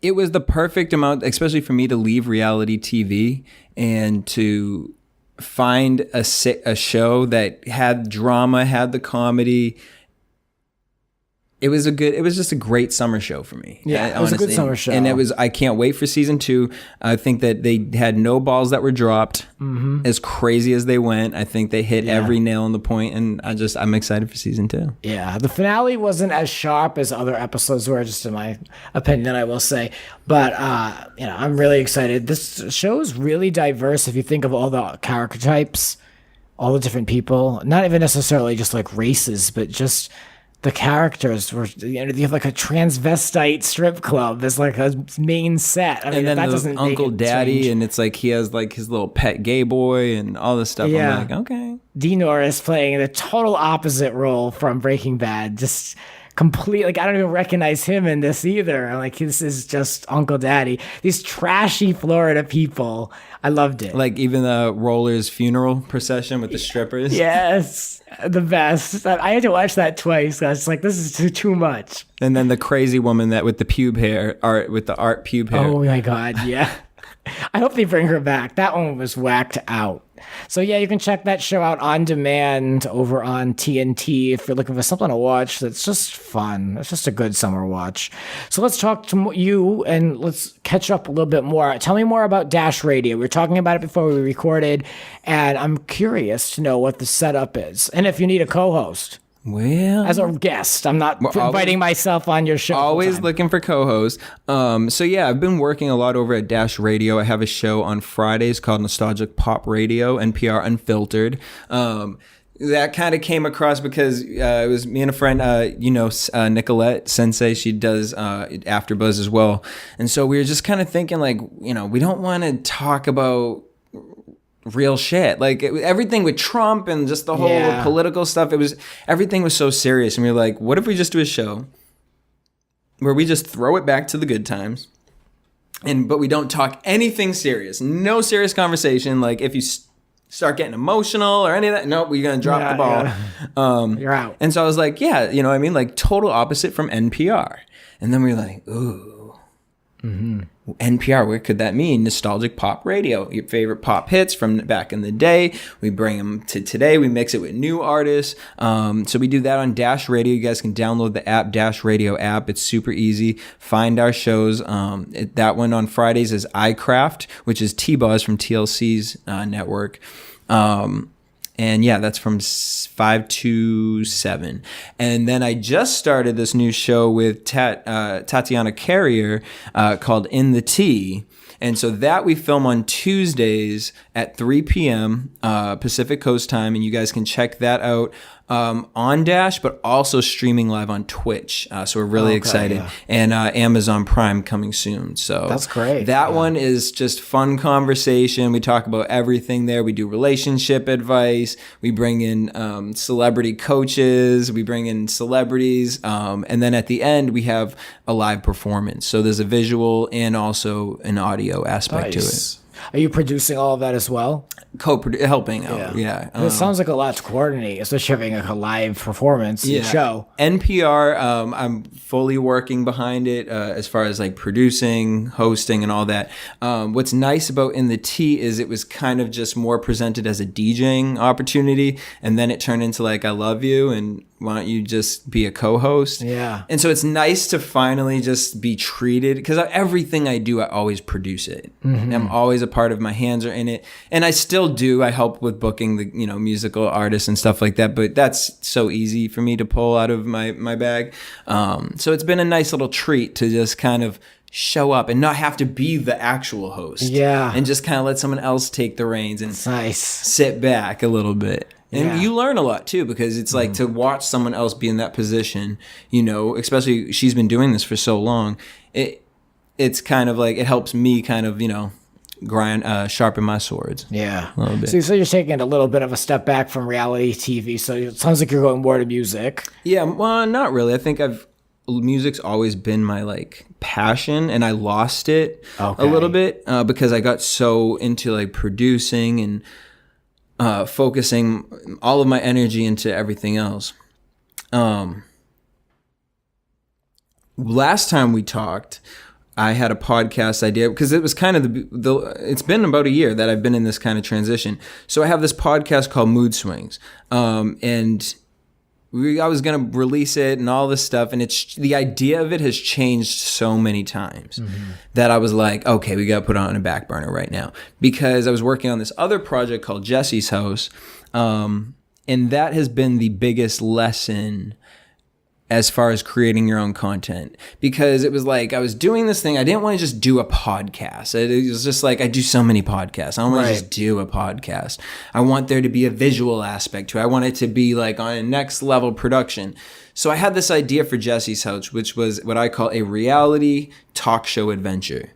it was the perfect amount, especially for me, to leave reality TV and to find a show that had drama, had the comedy. It was just a great summer show for me. Yeah, it was a good summer show. And I can't wait for season 2. I think that they had no balls that were dropped. Mm-hmm. As crazy as they went, I think they hit every nail on the point, and I'm excited for season 2. Yeah, the finale wasn't as sharp as other episodes were, just in my opinion, I will say. But, I'm really excited. This show is really diverse if you think of all the character types, all the different people, not even necessarily just like races, but just the characters were, you have like a transvestite strip club as like a main set. I mean, and then that doesn't Uncle Daddy, change. and it's like he has like his little pet gay boy and all this stuff. Yeah. I'm like, okay. Dee Norris playing the total opposite role from Breaking Bad. Just complete, like, I don't even recognize him in this either. I'm like, this is just Uncle Daddy. These trashy Florida people. I loved it. Like even the Roller's funeral procession with the strippers. Yes, the best. I had to watch that twice. I was like, this is too much. And then the crazy woman with the pube hair, with the art pube hair. Oh my God, yeah. I hope they bring her back. That one was whacked out. So yeah, you can check that show out on demand over on TNT if you're looking for something to watch that's just fun. It's just a good summer watch. So let's talk to you and let's catch up a little bit more. Tell me more about Dash Radio. We were talking about it before we recorded, and I'm curious to know what the setup is and if you need a co-host. Well, as a guest, I'm not inviting myself on your show. Always looking for co-hosts. So yeah, I've been working a lot over at Dash Radio. I have a show on Fridays called Nostalgic Pop Radio, NPR Unfiltered. That kind of came across because it was me and a friend, Nicolette Sensei. She does AfterBuzz as well, and so we were just kind of thinking, like, we don't want to talk about real shit, like everything with Trump and just the whole political stuff. Everything was so serious, and we were like, what if we just do a show where we just throw it back to the good times, but we don't talk anything serious, no serious conversation. Like if you start getting emotional or any of that. Nope, we're going to drop the ball. You're out. And so I was like, yeah, you know what I mean? Like total opposite from NPR. And then we were like, ooh. NPR, what could that mean? Nostalgic pop radio, your favorite pop hits from back in the day. We bring them to today. We mix it with new artists. So we do that on Dash Radio. You guys can download the app, Dash Radio app. It's super easy. Find our shows. That one on Fridays is iCraft, which is T-Buzz from TLC's network. And yeah, that's from 5 to 7. And then I just started this new show with Tatiana Carrier called In the Tea. And so that we film on Tuesdays at 3 p.m. Pacific Coast time. And you guys can check that out on Dash, but also streaming live on Twitch. So we're really excited. Yeah. And Amazon Prime coming soon. So that's great. That one is just fun conversation. We talk about everything there. We do relationship advice. We bring in celebrity coaches. We bring in celebrities. And then at the end, we have a live performance. So there's a visual and also an audio aspect to it. Are you producing all of that as well? Helping out, yeah. It sounds like a lot to coordinate, especially having a live performance show. NPR, I'm fully working behind it as far as like producing, hosting, and all that. What's nice about In the Tea is it was kind of just more presented as a DJing opportunity, and then it turned into like I Love You and why don't you just be a co-host? Yeah. And so it's nice to finally just be treated, because everything I do, I always produce it. Mm-hmm. I'm always a part of, my hands are in it. And I still do. I help with booking the, musical artists and stuff like that. But that's so easy for me to pull out of my bag. So it's been a nice little treat to just kind of show up and not have to be the actual host. Yeah. And just kind of let someone else take the reins and nice. Sit back a little bit. And you learn a lot too, because it's like to watch someone else be in that position, especially she's been doing this for so long. It's kind of like, it helps me kind of, grind, sharpen my swords. Yeah. A little bit. So you're taking a little bit of a step back from reality TV. So it sounds like you're going more to music. Yeah. Well, not really. I think music's always been my like passion, and I lost it a little bit because I got so into like producing and focusing all of my energy into everything else. Last time we talked, I had a podcast idea because it was kind of it's been about a year that I've been in this kind of transition. So I have this podcast called Mood Swings, and I was going to release it and all this stuff. And the idea of it has changed so many times that I was like, okay, we got to put it on a back burner right now, because I was working on this other project called Jesse's House. And that has been the biggest lesson as far as creating your own content, because it was like I was doing this thing. I didn't want to just do a podcast. It was just like I do so many podcasts. I don't want to just do a podcast. I want there to be a visual aspect to it. I want it to be like on a next level production. So I had this idea for Jesse's House, which was what I call a reality talk show adventure.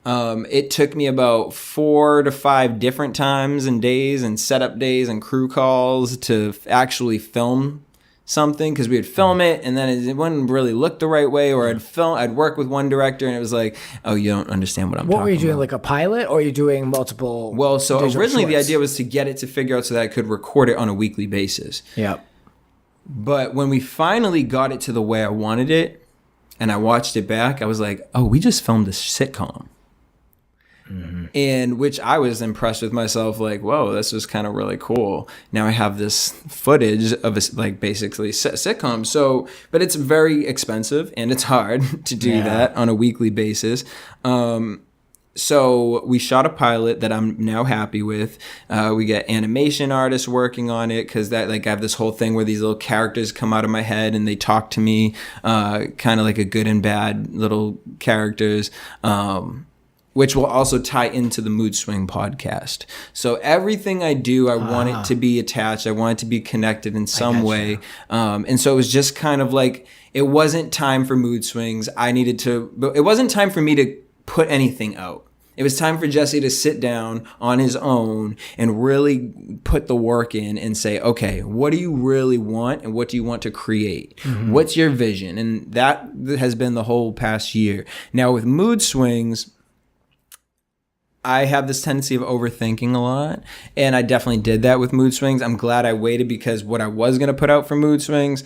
It took me about 4 to 5 different times and days and setup days and crew calls to actually film something, because we would film it and then it wouldn't really look the right way, or I'd work with one director and it was like, oh, you don't understand what I'm talking about. What were you doing, like a pilot, or are you doing multiple? Well, so originally shorts? The idea was to get it to figure out so that I could record it on a weekly basis. Yeah. But when we finally got it to the way I wanted it and I watched it back, I was like, oh, we just filmed a sitcom. And which I was impressed with myself, like, whoa, this was kind of really cool. Now I have this footage of a, like, basically sitcom. So, but it's very expensive and it's hard to do that on a weekly basis. So we shot a pilot that I'm now happy with. We get animation artists working on it, because that, like, I have this whole thing where these little characters come out of my head and they talk to me, kind of like a good and bad little characters. Which will also tie into the Mood Swing podcast. So everything I do, I want it to be attached. I want it to be connected in some way. And so it was just kind of like, it wasn't time for Mood Swings. But it wasn't time for me to put anything out. It was time for Jesse to sit down on his own and really put the work in and say, okay, what do you really want and what do you want to create? What's your vision? And that has been the whole past year. Now with Mood Swings, I have this tendency of overthinking a lot, and I definitely did that with Mood Swings. I'm glad I waited because what I was going to put out for Mood Swings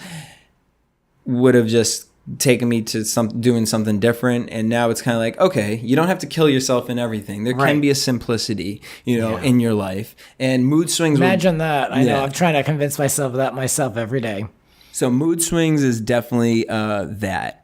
would have just taken me to doing something different. And now it's kind of like, okay, you don't have to kill yourself in everything. There can be a simplicity, in your life. And Mood Swings. Imagine that. I know. I'm trying to convince myself of that myself every day. So Mood Swings is definitely that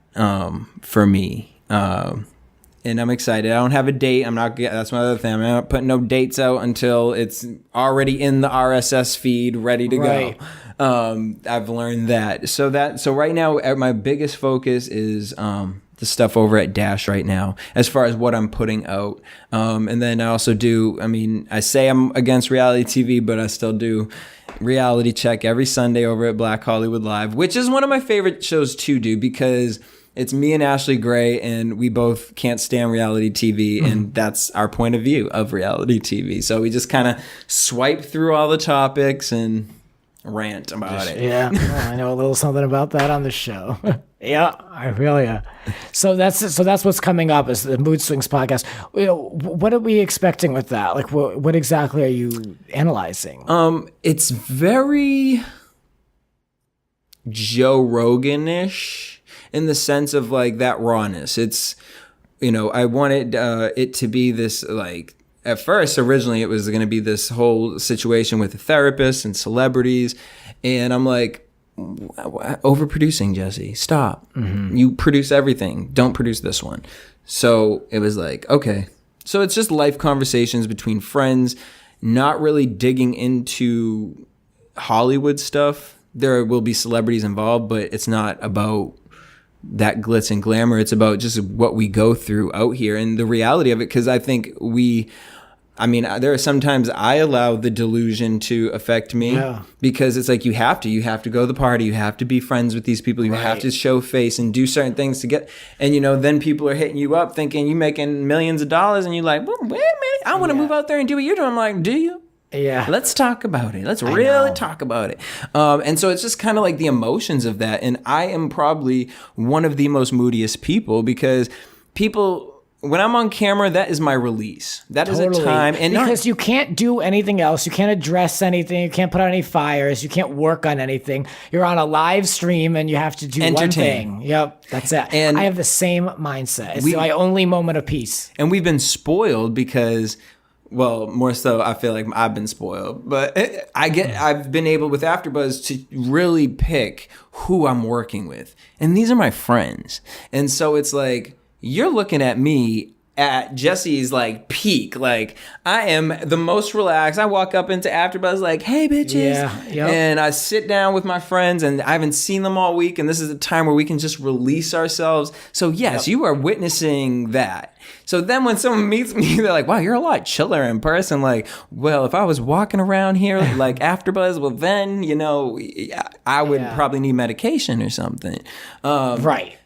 for me. And I'm excited. I don't have a date. That's my other thing. I'm not putting no dates out until it's already in the RSS feed, ready to go. I've learned that. So right now, my biggest focus is the stuff over at Dash right now, as far as what I'm putting out. And then I also do, I say I'm against reality TV, but I still do Reality Check every Sunday over at Black Hollywood Live, which is one of my favorite shows to do because it's me and Ashley Gray, and we both can't stand reality TV, and that's our point of view of reality TV. So we just kind of swipe through all the topics and rant about it. Yeah, I know a little something about that on the show. Yeah, I really. So that's what's coming up is the Mood Swings podcast. What are we expecting with that? Like, what exactly are you analyzing? It's very Joe Rogan-ish. In the sense of like that rawness. It's, I wanted it to be this like, at first, originally it was going to be this whole situation with the therapists and celebrities. And I'm like, overproducing, Jesse, stop. You produce everything. Don't produce this one. So it was like, okay. So it's just life conversations between friends, not really digging into Hollywood stuff. There will be celebrities involved, but it's not about that glitz and glamour. It's about just what we go through out here and the reality of it. Because I think there are sometimes I allow the delusion to affect me because it's like you have to go to the party, you have to be friends with these people, you have to show face and do certain things to get, and then people are hitting you up thinking you making millions of dollars, and you're like, well, wait a minute, I want to move out there and do what you're doing. I'm like, do you? Yeah. Let's talk about it. Let's really talk about it. And so it's just kind of like the emotions of that. And I am probably one of the most moodiest people because when I'm on camera, that is my release. That is a time. And because you can't do anything else. You can't address anything. You can't put out any fires. You can't work on anything. You're on a live stream and you have to do one thing. Yep, that's it. And I have the same mindset. It's my only moment of peace. And we've been spoiled because... Well, more so, I feel like I've been spoiled, but I've been able with AfterBuzz to really pick who I'm working with, and these are my friends, and so it's like you're looking at me at Jesse's like peak, like I am the most relaxed. I walk up into AfterBuzz like, "Hey, bitches," and I sit down with my friends, and I haven't seen them all week, and this is a time where we can just release ourselves. So yes, you are witnessing that. So then when someone meets me, they're like, wow, you're a lot chiller in person. Like, well, if I was walking around here like AfterBuzz, well, then, I would probably need medication or something. Right.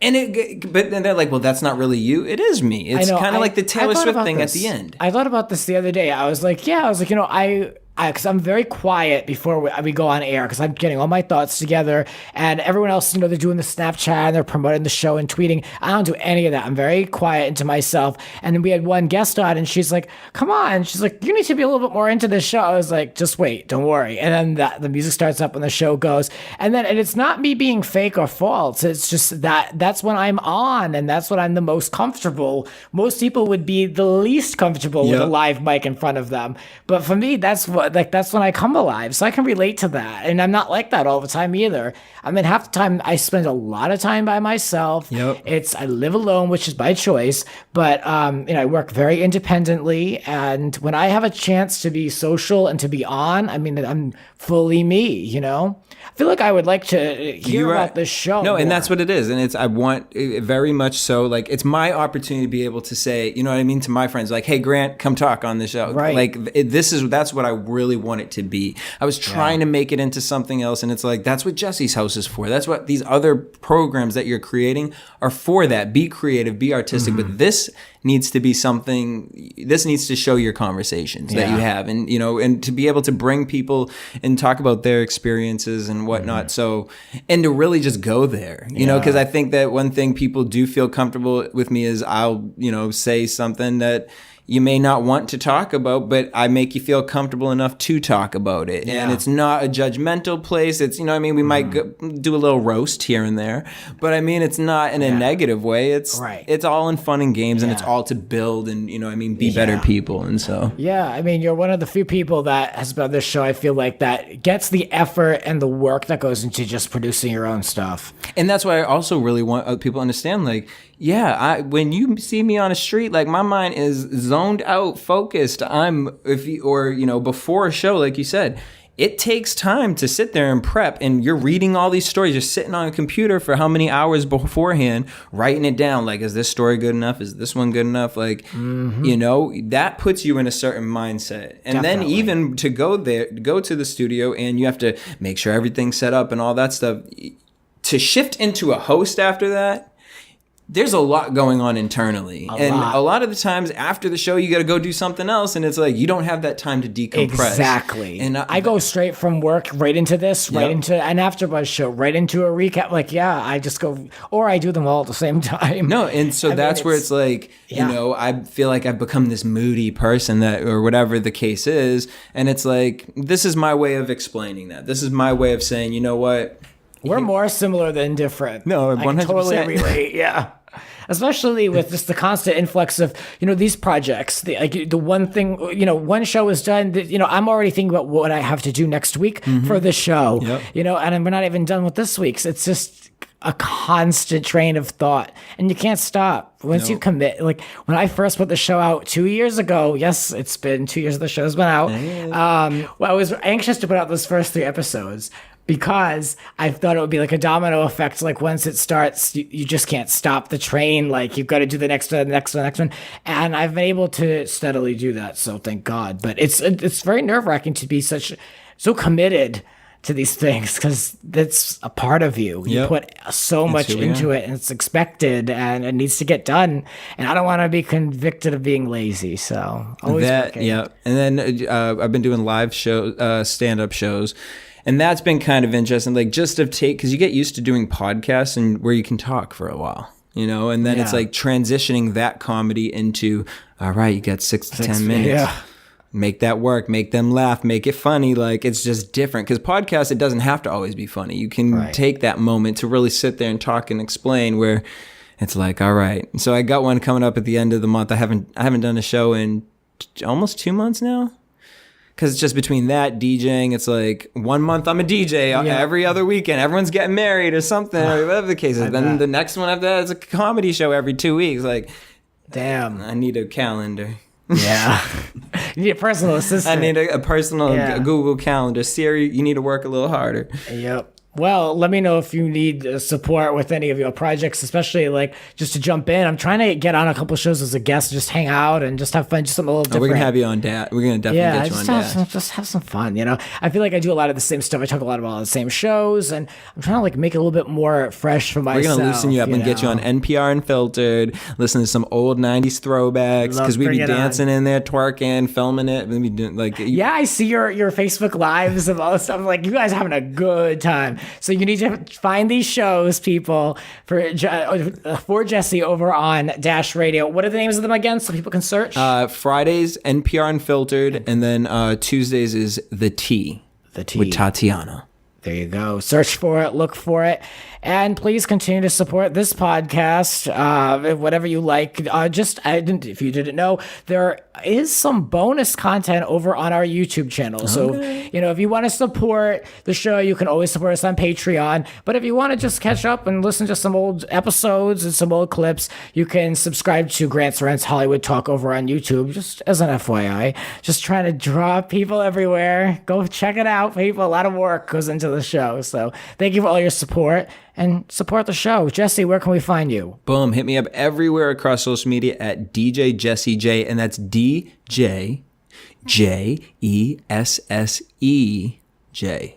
But then they're like, well, that's not really you. It is me. It's kind of like the Taylor Swift thing at the end. I thought about this the other day. I was like, because I'm very quiet before we go on air because I'm getting all my thoughts together, and everyone else, they're doing the Snapchat and they're promoting the show and tweeting. I don't do any of that. I'm very quiet into myself. And then we had one guest on, and she's like, "Come on!" She's like, "You need to be a little bit more into this show." I was like, "Just wait, don't worry." And then the music starts up and the show goes, and it's not me being fake or false. It's just that's when I'm on, and that's when I'm the most comfortable. Most people would be the least comfortable with a live mic in front of them, but for me, that's when I come alive. So I can relate to that. And I'm not like that all the time either. Half the time I spend a lot of time by myself. Yep. I live alone, which is by choice, but I work very independently. And when I have a chance to be social and to be on, I'm fully me, I feel like I would like to hear about this show. No, more. and that's what it is. And I want very much so, like, it's my opportunity to be able to say, you know what I mean, to my friends, like, hey, Grant, come talk on the show. Right. Like, that's what I really want it to be. I was trying to make it into something else, and it's like, that's what Jesse's House is for. That's what these other programs that you're creating are for. That be creative, be artistic, but this needs to be something. This needs to show your conversations that you have, and and to be able to bring people and talk about their experiences and whatnot. So, and to really just go there, because I think that one thing people do feel comfortable with me is I'll say something that you may not want to talk about, but I make you feel comfortable enough to talk about it. And it's not a judgmental place. It's, you know what I mean? We might do a little roast here and there, but I mean, it's not in a negative way. It's all in fun and games, and it's all to build and, you know what I mean, be better people. And so. Yeah, I mean, you're one of the few people that has been on this show, I feel like, that gets the effort and the work that goes into just producing your own stuff. And that's why I also really want people to understand, like, when you see me on a street, like, my mind is zoned out, focused. Before a show, like you said, it takes time to sit there and prep, and you're reading all these stories. You're sitting on a computer for how many hours beforehand, writing it down. Like, is this story good enough? Is this one good enough? Like, that puts you in a certain mindset. And then even to go to the studio, and you have to make sure everything's set up and all that stuff. To shift into a host after that, there's a lot going on internally. A lot of the times after the show, you got to go do something else. And it's like, you don't have that time to decompress. Exactly. And I go straight from work right into this, right into an AfterBuzz show, right into a recap. Like, I just go, or I do them all at the same time. No, and so that's where it's like, I feel like I've become this moody person or whatever the case is. And it's like, this is my way of explaining that. This is my way of saying, you know what? We're more similar than different. No, 100%. I can totally relate, Especially with just the constant influx of, these projects. The one thing, one show is done, I'm already thinking about what I have to do next week for the show, and we're not even done with this week's. It's just a constant train of thought, and you can't stop once you commit. Like, when I first put the show out 2 years ago, yes, it's been 2 years the show's been out. I was anxious to put out those first 3 episodes, because I thought it would be like a domino effect. Like, once it starts, you just can't stop the train. Like, you've got to do the next one, the next one, the next one. And I've been able to steadily do that. So thank God. But it's very nerve wracking to be so committed to these things, because that's a part of you. You put so much into it, and it's expected, and it needs to get done. And I don't want to be convicted of being lazy. So always working. And then I've been doing live stand-up shows. And that's been kind of interesting, like, just to because you get used to doing podcasts and where you can talk for a while, and then it's like transitioning that comedy into, all right, you got 6 to 10 minutes. Make that work, make them laugh, make it funny. Like, it's just different, because podcasts, it doesn't have to always be funny. You can take that moment to really sit there and talk and explain, where it's like, all right. So I got one coming up at the end of the month. I haven't done a show in almost 2 months now. Because it's just between that, DJing, it's like 1 month I'm a DJ every other weekend. Everyone's getting married or something, or whatever the case is. Then the next one after that is a comedy show every 2 weeks. Like, damn. I need a calendar. Yeah. You need a personal assistant. I need a personal Google Calendar. Siri, you need to work a little harder. Yep. Well, let me know if you need support with any of your projects, especially like just to jump in. I'm trying to get on a couple shows as a guest, just hang out and just have fun, just something a little different. We're going to have you on that. We're going to definitely get you on that. Just have some fun, I feel like I do a lot of the same stuff. I talk a lot about the same shows, and I'm trying to like make it a little bit more fresh for myself. We're going to loosen you up and get you on NPR Unfiltered, listen to some old 90s throwbacks, because we'd be dancing in there, twerking, filming it. We'd be doing, like, I see your Facebook Lives of all this stuff. Like, you guys are having a good time. So you need to find these shows, people, for Jesse over on Dash Radio. What are the names of them again, so people can search? Fridays, NPR Unfiltered, and then Tuesdays is The Tea. With Tatiana. There you go. Search for it, look for it, and please continue to support this podcast, whatever you like. If you didn't know, there is some bonus content over on our YouTube channel. So, if you want to support the show, you can always support us on Patreon. But if you want to just catch up and listen to some old episodes and some old clips, you can subscribe to Rants Hollywood Talk over on YouTube, just as an FYI. Just trying to draw people everywhere. Go check it out, people. A lot of work goes into the show. So thank you for all your support. And support the show. Jesse, where can we find you? Boom. Hit me up everywhere across social media at DJ Jesse J, and that's DJ Jesse.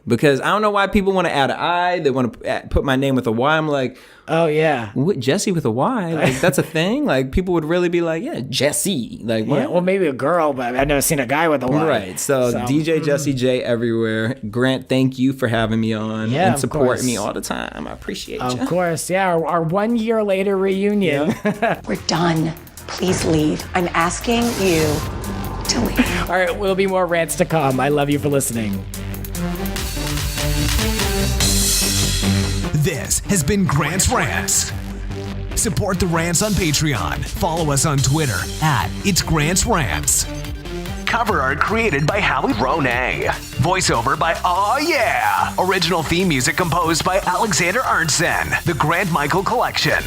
Because I don't know why people want to add an I. They want to put my name with a Y. I'm like, oh, yeah. What, Jesse with a Y? Like, that's a thing? Like, people would really be like, yeah, Jesse. Like, what? Yeah, well, maybe a girl, but I've never seen a guy with a Y. Right. So DJ Jesse J everywhere. Grant, thank you for having me on and supporting me all the time. I appreciate you. Of course. Yeah. Our 1 year later reunion. We're done please leave. I'm asking you to leave. All right, will be more rants to come. I love you for listening. This has been Grant's Rants. Support the Rants on Patreon. Follow us on Twitter @It's Grant's Rants. Cover art created by RHONJ. Voiceover by Aw Yeah. Original theme music composed by Alexander Arntzen. The Grant Michael Collection.